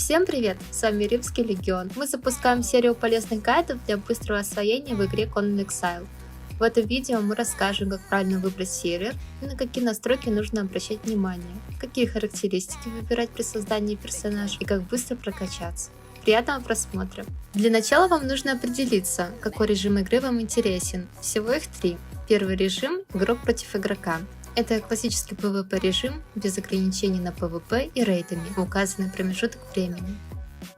Всем привет! С вами Римский Легион. Мы запускаем серию полезных гайдов для быстрого освоения в игре Conan Exile. В этом видео мы расскажем, как правильно выбрать сервер и на какие настройки нужно обращать внимание, какие характеристики выбирать при создании персонажа и как быстро прокачаться. Приятного просмотра! Для начала вам нужно определиться, какой режим игры вам интересен. Всего их 3. Первый режим – игрок против игрока. Это классический PvP режим без ограничений на PvP и рейдами в указанный промежуток времени.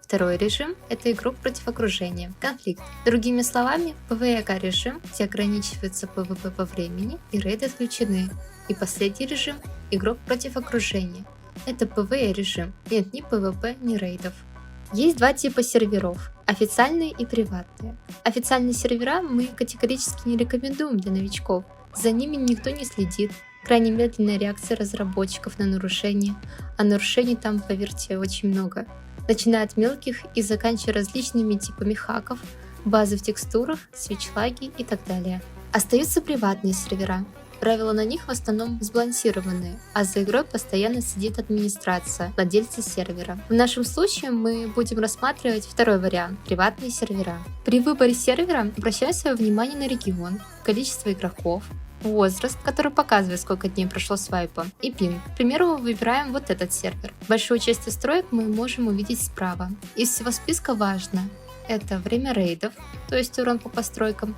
Второй режим – это игрок против окружения, конфликт. Другими словами, PvE режим, где ограничивается PvP по времени и рейды отключены. И последний режим – игрок против окружения. Это PvE режим, нет ни PvP, ни рейдов. Есть два типа серверов – официальные и приватные. Официальные сервера мы категорически не рекомендуем для новичков, за ними никто не следит. Крайне медленная реакция разработчиков на нарушения, а нарушений там, поверьте, очень много. Начиная от мелких и заканчивая различными типами хаков, базы в текстурах, свитч-лаги и так далее. Остаются приватные сервера. Правила на них в основном сбалансированные, а за игрой постоянно сидит администрация, владельцы сервера. В нашем случае мы будем рассматривать второй вариант – приватные сервера. При выборе сервера обращаем свое внимание на регион, количество игроков, возраст, который показывает, сколько дней прошло свайпа, и пинг. К примеру, выбираем вот этот сервер. Большую часть настроек мы можем увидеть справа. Из всего списка важно – это время рейдов, то есть урон по постройкам,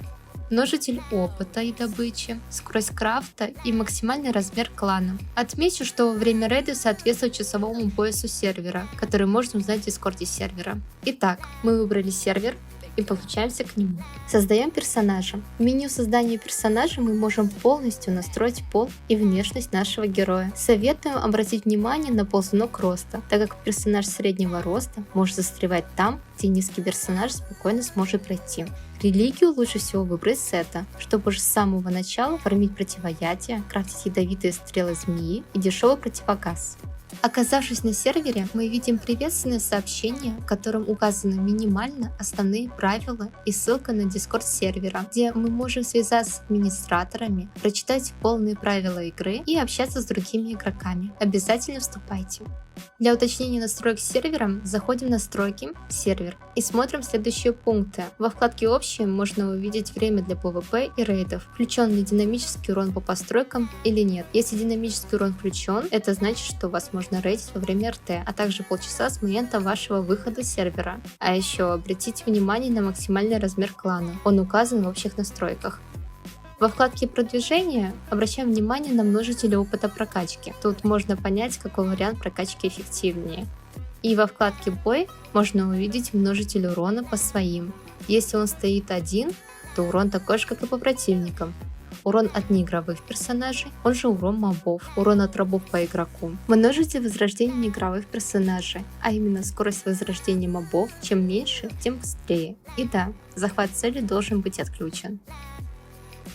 множитель опыта и добычи, скорость крафта и максимальный размер клана. Отмечу, что время рейда соответствует часовому поясу сервера, который можно узнать в дискорде сервера. Итак, мы выбрали сервер и подключаемся к нему. Создаем персонажа. В меню создания персонажа мы можем полностью настроить пол и внешность нашего героя. Советуем обратить внимание на ползунок роста, так как персонаж среднего роста может застревать там, где низкий персонаж спокойно сможет пройти. Религию лучше всего выбрать сета, чтобы уже с самого начала фармить противоядие, крафтить ядовитые стрелы змеи и дешевый противогаз. Оказавшись на сервере, мы видим приветственное сообщение, в котором указаны минимально основные правила и ссылка на дискорд сервера, где мы можем связаться с администраторами, прочитать полные правила игры и общаться с другими игроками. Обязательно вступайте. Для уточнения настроек сервера заходим в настройки, сервер и смотрим следующие пункты. Во вкладке общие можно увидеть время для PvP и рейдов, включен ли динамический урон по постройкам или нет. Если динамический урон включен, это значит, что вас можно рейдить во время РТ, а также полчаса с момента вашего выхода с сервера. А еще обратите внимание на максимальный размер клана, он указан в общих настройках. Во вкладке продвижения обращаем внимание на множитель опыта прокачки. Тут можно понять, какой вариант прокачки эффективнее. И во вкладке бой можно увидеть множитель урона по своим. Если он стоит один, то урон такой же, как и по противникам. Урон от неигровых персонажей, он же урон мобов, урон от рабов по игроку. Множитель возрождения неигровых персонажей, а именно скорость возрождения мобов, чем меньше, тем быстрее. И да, захват цели должен быть отключен.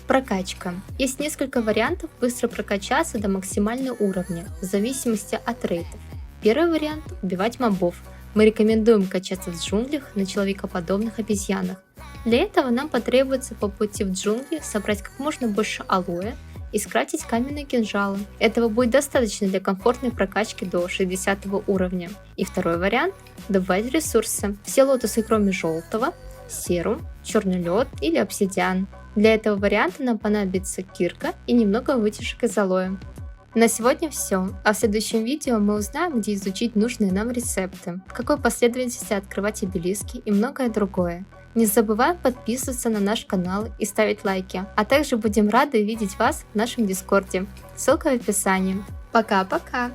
Прокачка. Есть несколько вариантов быстро прокачаться до максимального уровня, в зависимости от рейтов. Первый вариант – убивать мобов. Мы рекомендуем качаться в джунглях на человекоподобных обезьянах. Для этого нам потребуется по пути в джунгли собрать как можно больше алоэ и скрафтить каменные кинжалы. Этого будет достаточно для комфортной прокачки до 60 уровня. И второй вариант – добывать ресурсы. Все лотосы, кроме желтого, серум, черный лед или обсидиан. Для этого варианта нам понадобится кирка и немного вытяжек из алоэ. На сегодня все, а в следующем видео мы узнаем, где изучить нужные нам рецепты, в какой последовательности открывать обелиски и многое другое. Не забываем подписываться на наш канал и ставить лайки, а также будем рады видеть вас в нашем дискорде. Ссылка в описании. Пока-пока!